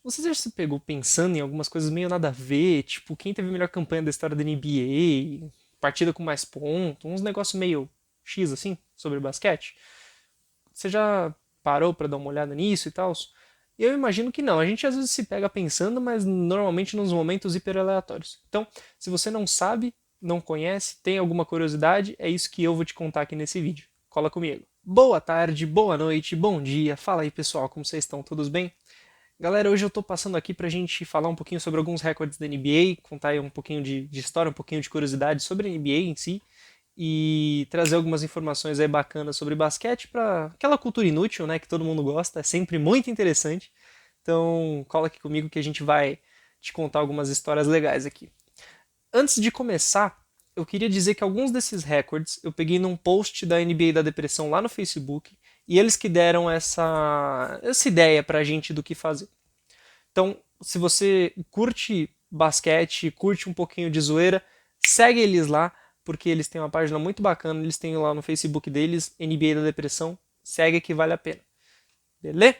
Você já se pegou pensando em algumas coisas meio nada a ver, tipo, quem teve a melhor campanha da história da NBA, partida com mais pontos, uns negócios meio X assim, sobre basquete? Você já parou pra dar uma olhada nisso e tal? Eu imagino que não. A gente às vezes se pega pensando, mas normalmente nos momentos hiper aleatórios. Então, se você não sabe, não conhece, tem alguma curiosidade, é isso que eu vou te contar aqui nesse vídeo. Cola comigo. Boa tarde, boa noite, bom dia. Fala aí, pessoal, como vocês estão? Todos bem? Galera, hoje eu tô passando aqui pra gente falar um pouquinho sobre alguns recordes da NBA, contar aí um pouquinho de história, um pouquinho de curiosidade sobre a NBA em si e trazer algumas informações aí bacanas sobre basquete para aquela cultura inútil, né, que todo mundo gosta, é sempre muito interessante. Então, cola aqui comigo que a gente vai te contar algumas histórias legais aqui. Antes de começar, eu queria dizer que alguns desses recordes eu peguei num post da NBA da Depressão lá no Facebook e eles que deram essa ideia pra gente do que fazer. Então, se você curte basquete, curte um pouquinho de zoeira, segue eles lá, porque eles têm uma página muito bacana, eles têm lá no Facebook deles, NBA da Depressão, segue que vale a pena. Beleza?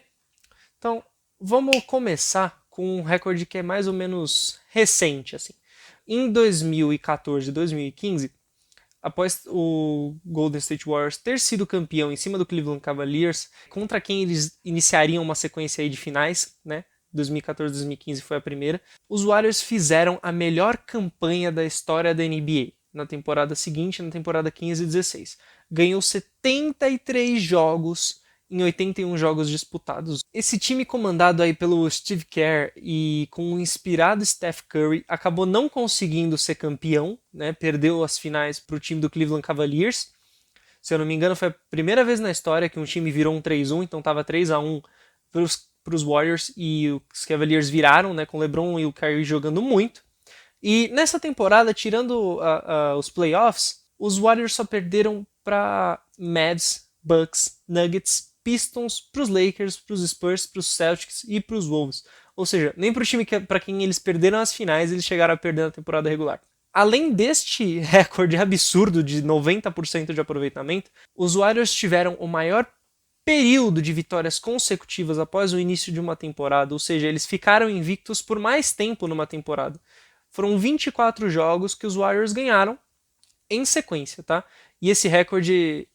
Então, vamos começar com um recorde que é mais ou menos recente, assim. Em 2014 e 2015, após o Golden State Warriors ter sido campeão em cima do Cleveland Cavaliers, contra quem eles iniciariam uma sequência aí de finais, né? 2014 2015 foi a primeira. Os Warriors fizeram a melhor campanha da história da NBA na temporada seguinte, na temporada 15 e 16. Ganhou 73 jogos em 81 jogos disputados. Esse time comandado aí pelo Steve Kerr e com o inspirado Steph Curry acabou não conseguindo ser campeão, né? Perdeu as finais para o time do Cleveland Cavaliers. Se eu não me engano, foi a primeira vez na história que um time virou um 3-1, então estava 3-1 para os Warriors e os Cavaliers viraram, né? Com o LeBron e o Kyrie jogando muito. E nessa temporada, tirando os playoffs, os Warriors só perderam para Mavs, Bucks, Nuggets, Pistons, para os Lakers, para os Spurs, para os Celtics e para os Wolves. Ou seja, nem para o time para quem eles perderam as finais, eles chegaram a perder na temporada regular. Além deste recorde absurdo de 90% de aproveitamento, os Warriors tiveram o maior período de vitórias consecutivas após o início de uma temporada, ou seja, eles ficaram invictos por mais tempo numa temporada. Foram 24 jogos que os Warriors ganharam em sequência, tá? E esse recorde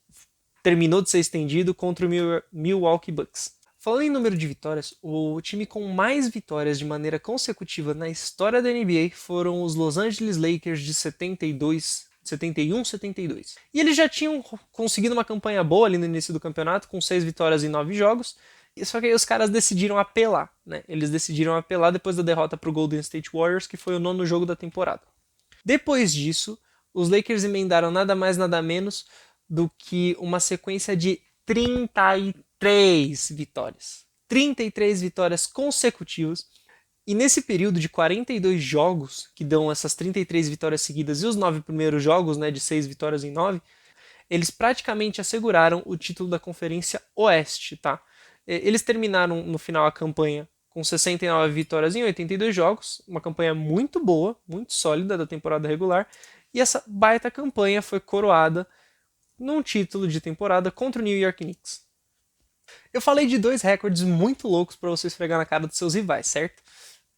terminou de ser estendido contra o Milwaukee Bucks. Falando em número de vitórias, o time com mais vitórias de maneira consecutiva na história da NBA foram os Los Angeles Lakers de 72, 71, 72. E eles já tinham conseguido uma campanha boa ali no início do campeonato, com 6 vitórias em 9 jogos, só que aí os caras decidiram apelar, né? Eles decidiram apelar depois da derrota para o Golden State Warriors, que foi o nono jogo da temporada. Depois disso, os Lakers emendaram nada mais nada menos do que uma sequência de 33 vitórias. 33 vitórias consecutivas. E nesse período de 42 jogos, que dão essas 33 vitórias seguidas e os 9 primeiros jogos, né, de 6 vitórias em 9, eles praticamente asseguraram o título da Conferência Oeste, tá? Eles terminaram no final a campanha com 69 vitórias em 82 jogos, uma campanha muito boa, muito sólida da temporada regular, e essa baita campanha foi coroada num título de temporada contra o New York Knicks. Eu falei de dois recordes muito loucos para você esfregar na cara dos seus rivais, certo?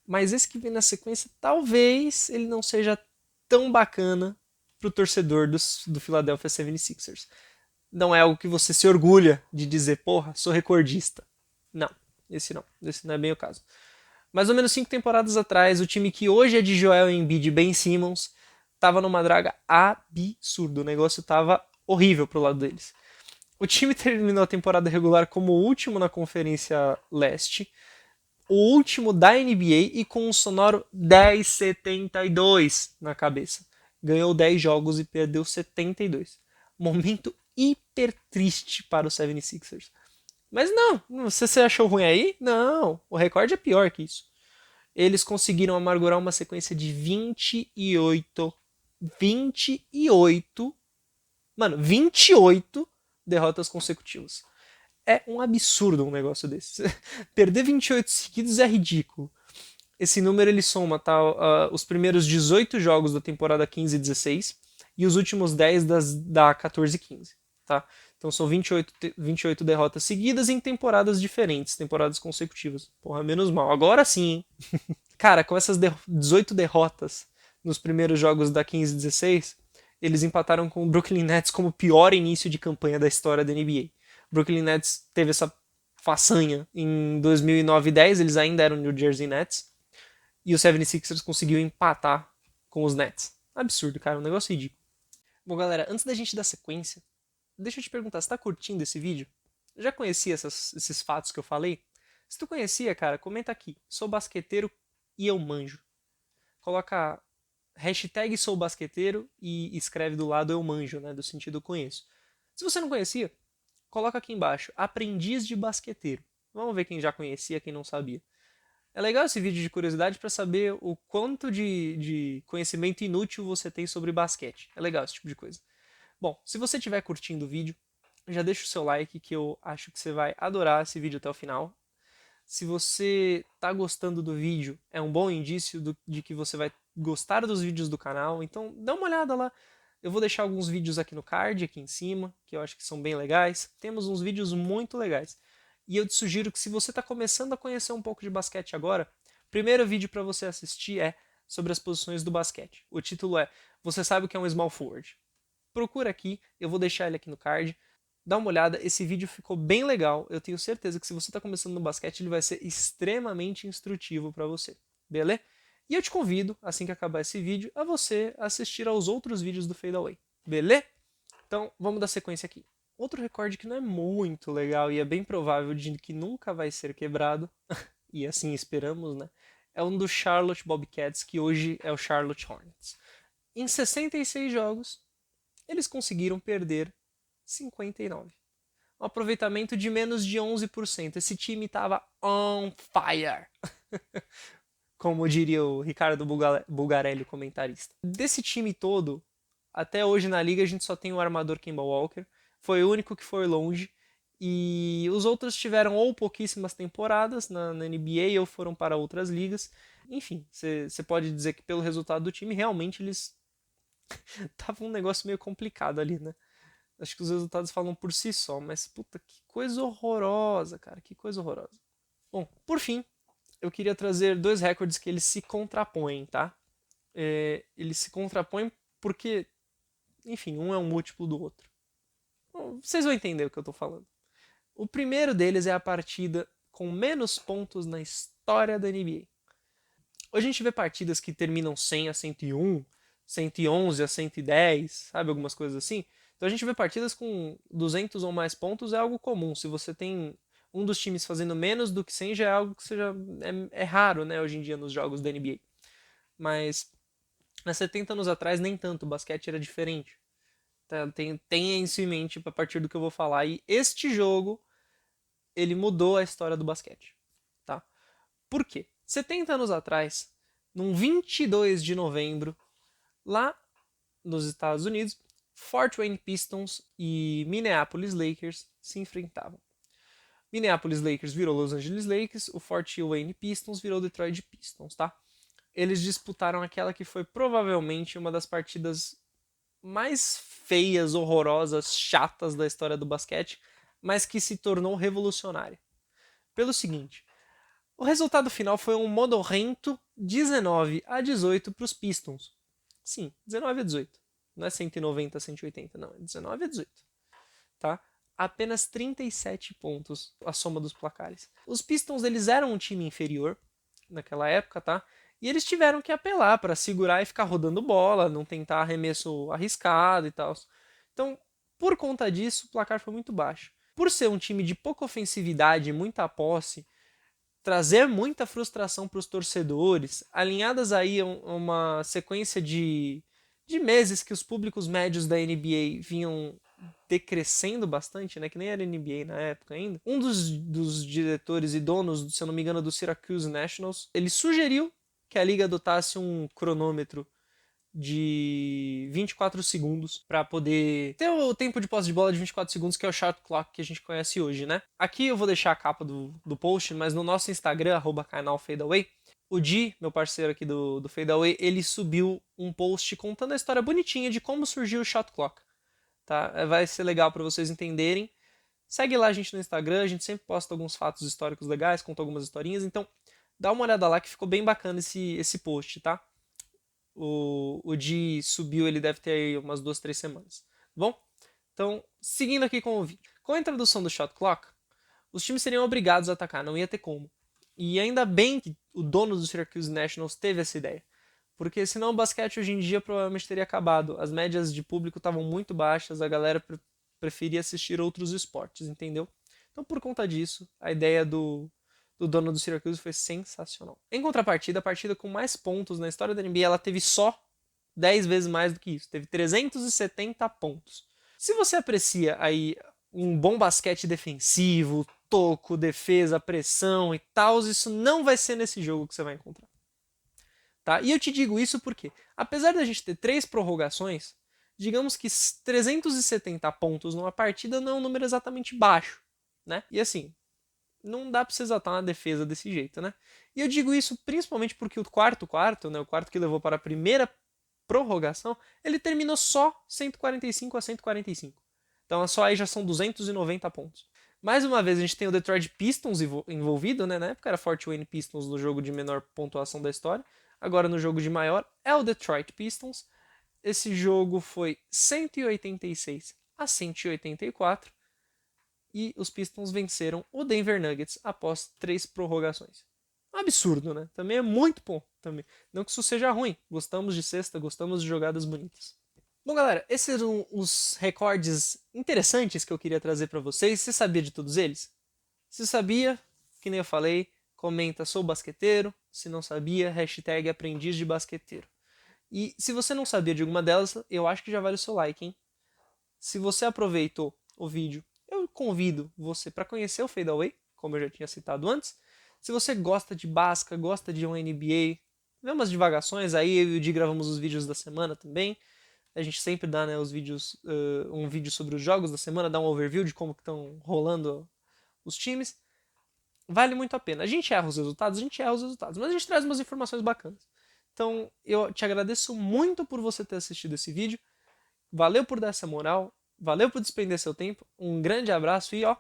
Mas esse que vem na sequência, talvez ele não seja tão bacana pro torcedor do Philadelphia 76ers. Não é algo que você se orgulha de dizer, porra, sou recordista. Não, esse não. Esse não é bem o caso. Mais ou menos 5 temporadas atrás, o time que hoje é de Joel Embiid e Ben Simmons tava numa draga absurda. O negócio tava horrível pro lado deles. O time terminou a temporada regular como o último na Conferência Leste, o último da NBA e com um sonoro 10,72 na cabeça. Ganhou 10 jogos e perdeu 72. Momento hiper triste para o 76ers. Mas não, você achou ruim aí? Não, o recorde é pior que isso. Eles conseguiram amargurar uma sequência de 28, mano, 28 derrotas consecutivas. É um absurdo um negócio desse. Perder 28 seguidos é ridículo. Esse número ele soma tá, os primeiros 18 jogos da temporada 15 e 16 e os últimos 10 da 14 e 15. Tá? Então são 28 derrotas seguidas em temporadas diferentes, temporadas consecutivas. Porra, menos mal. Agora sim, hein? Cara, com essas 18 derrotas nos primeiros jogos da 15-16, eles empataram com o Brooklyn Nets como o pior início de campanha da história da NBA. O Brooklyn Nets teve essa façanha em 2009 e 10, eles ainda eram New Jersey Nets, e o 76ers conseguiu empatar com os Nets. Absurdo, cara, um negócio ridículo. Bom, galera, antes da gente dar sequência, deixa eu te perguntar, você tá curtindo esse vídeo? Já conhecia esses fatos que eu falei? Se tu conhecia, cara, comenta aqui. Sou basqueteiro e eu manjo. Coloca hashtag sou basqueteiro e escreve do lado eu manjo, né? Do sentido eu conheço. Se você não conhecia, coloca aqui embaixo, aprendiz de basqueteiro. Vamos ver quem já conhecia, quem não sabia. É legal esse vídeo de curiosidade para saber o quanto de conhecimento inútil você tem sobre basquete. É legal esse tipo de coisa. Bom, se você estiver curtindo o vídeo, já deixa o seu like que eu acho que você vai adorar esse vídeo até o final. Se você está gostando do vídeo, é um bom indício de que você vai gostar dos vídeos do canal, então dá uma olhada lá. Eu vou deixar alguns vídeos aqui no card, aqui em cima, que eu acho que são bem legais. Temos uns vídeos muito legais. E eu te sugiro que se você está começando a conhecer um pouco de basquete agora, o primeiro vídeo para você assistir é sobre as posições do basquete. O título é Você sabe o que é um small forward? Procura aqui, eu vou deixar ele aqui no card. Dá uma olhada, esse vídeo ficou bem legal. Eu tenho certeza que se você está começando no basquete, ele vai ser extremamente instrutivo para você. Beleza? E eu te convido, assim que acabar esse vídeo, a você assistir aos outros vídeos do Fade Away. Beleza? Então, vamos dar sequência aqui. Outro recorde que não é muito legal e é bem provável de que nunca vai ser quebrado, e assim esperamos, né? É um do Charlotte Bobcats, que hoje é o Charlotte Hornets. Em 66 jogos, eles conseguiram perder 59. Um aproveitamento de menos de 11%. Esse time estava on fire. Como diria o Ricardo Bulgarelli, comentarista. Desse time todo, até hoje na liga a gente só tem o armador Kemba Walker. Foi o único que foi longe. E os outros tiveram ou pouquíssimas temporadas na NBA ou foram para outras ligas. Enfim, você pode dizer que pelo resultado do time, realmente eles estavam um negócio meio complicado ali, né? Acho que os resultados falam por si só, mas puta, que coisa horrorosa, cara, que coisa horrorosa. Bom, por fim, eu queria trazer dois recordes que eles se contrapõem, tá? Eles se contrapõem porque, enfim, um é um múltiplo do outro. Bom, vocês vão entender o que eu tô falando. O primeiro deles é a partida com menos pontos na história da NBA. Hoje a gente vê partidas que terminam 100 a 101, 111 a 110, sabe? Algumas coisas assim. Então a gente vê partidas com 200 ou mais pontos, é algo comum. Se você tem um dos times fazendo menos do que 100, já é algo que é raro, né, hoje em dia nos jogos da NBA. Mas há 70 anos atrás nem tanto, o basquete era diferente. Tá? Tenha isso em mente a partir do que eu vou falar. E este jogo, ele mudou a história do basquete. Tá? Por quê? 70 anos atrás, num 22 de novembro, lá nos Estados Unidos, Fort Wayne Pistons e Minneapolis Lakers se enfrentavam. Minneapolis Lakers virou Los Angeles Lakers, o Fort Wayne Pistons virou Detroit Pistons, tá? Eles disputaram aquela que foi provavelmente uma das partidas mais feias, horrorosas, chatas da história do basquete, mas que se tornou revolucionária. Pelo seguinte, o resultado final foi um modorrento 19-18 para os Pistons. Sim, 19-18. Não é 190-180, não. É 19-18. Tá? Apenas 37 pontos a soma dos placares. Os Pistons eles eram um time inferior naquela época, tá? E eles tiveram que apelar para segurar e ficar rodando bola, não tentar arremesso arriscado e tal. Então, por conta disso, o placar foi muito baixo. Por ser um time de pouca ofensividade e muita posse, trazer muita frustração para os torcedores, alinhadas aí a uma sequência de meses que os públicos médios da NBA vinham decrescendo bastante, né, que nem era NBA na época ainda. Um dos diretores e donos, se eu não me engano, do Syracuse Nationals, ele sugeriu que a liga adotasse um cronômetro de 24 segundos para poder ter o tempo de posse de bola de 24 segundos, que é o shot clock que a gente conhece hoje, né? Aqui eu vou deixar a capa do post, mas no nosso Instagram, @canal_fadeaway, o Di, meu parceiro aqui do Fade Away, ele subiu um post contando a história bonitinha de como surgiu o shot clock. tá? Vai ser legal para vocês entenderem. Segue lá a gente no Instagram, a gente sempre posta alguns fatos históricos legais, conta algumas historinhas, então dá uma olhada lá que ficou bem bacana esse post, tá? O Di subiu, ele deve ter aí umas 2, 3 semanas. Tá bom? Então, seguindo aqui com o vídeo. Com a introdução do Shot Clock, os times seriam obrigados a atacar, não ia ter como. E ainda bem que o dono do Syracuse Nationals teve essa ideia. Porque senão o basquete hoje em dia provavelmente teria acabado. As médias de público estavam muito baixas, a galera preferia assistir outros esportes, entendeu? Então, por conta disso, a ideia do dono do Syracuse foi sensacional. Em contrapartida, a partida com mais pontos na história da NBA, ela teve só 10 vezes mais do que isso. Teve 370 pontos. Se você aprecia aí um bom basquete defensivo, toco, defesa, pressão e tal, isso não vai ser nesse jogo que você vai encontrar. Tá? E eu te digo isso porque, apesar da gente ter 3 prorrogações, digamos que 370 pontos numa partida não é um número exatamente baixo, né? E assim, não dá pra você exaltar uma defesa desse jeito, né? E eu digo isso principalmente porque o quarto, né, o quarto que levou para a primeira prorrogação, ele terminou só 145 a 145. Então só aí já são 290 pontos. Mais uma vez a gente tem o Detroit Pistons envolvido, né? Na época era Fort Wayne Pistons no jogo de menor pontuação da história. Agora no jogo de maior é o Detroit Pistons. Esse jogo foi 186 a 184 e os Pistons venceram o Denver Nuggets após 3 prorrogações. Absurdo, né? Também é muito bom. Também. Não que isso seja ruim. Gostamos de cesta, gostamos de jogadas bonitas. Bom, galera, esses eram os recordes interessantes que eu queria trazer para vocês. Você sabia de todos eles? Se sabia, que nem eu falei, comenta sou basqueteiro. Se não sabia, hashtag aprendiz de basqueteiro. E se você não sabia de alguma delas, eu acho que já vale o seu like, hein? Se você aproveitou o vídeo, eu convido você para conhecer o Fade Away, como eu já tinha citado antes. Se você gosta de basca, gosta de um NBA, vê umas divagações aí, eu e o Di gravamos os vídeos da semana também. A gente sempre dá, né, os vídeos, um vídeo sobre os jogos da semana, dá um overview de como estão rolando os times. Vale muito a pena. A gente erra os resultados, mas a gente traz umas informações bacanas. Então, eu te agradeço muito por você ter assistido esse vídeo. Valeu por dar essa moral, valeu por despender seu tempo. Um grande abraço e ó,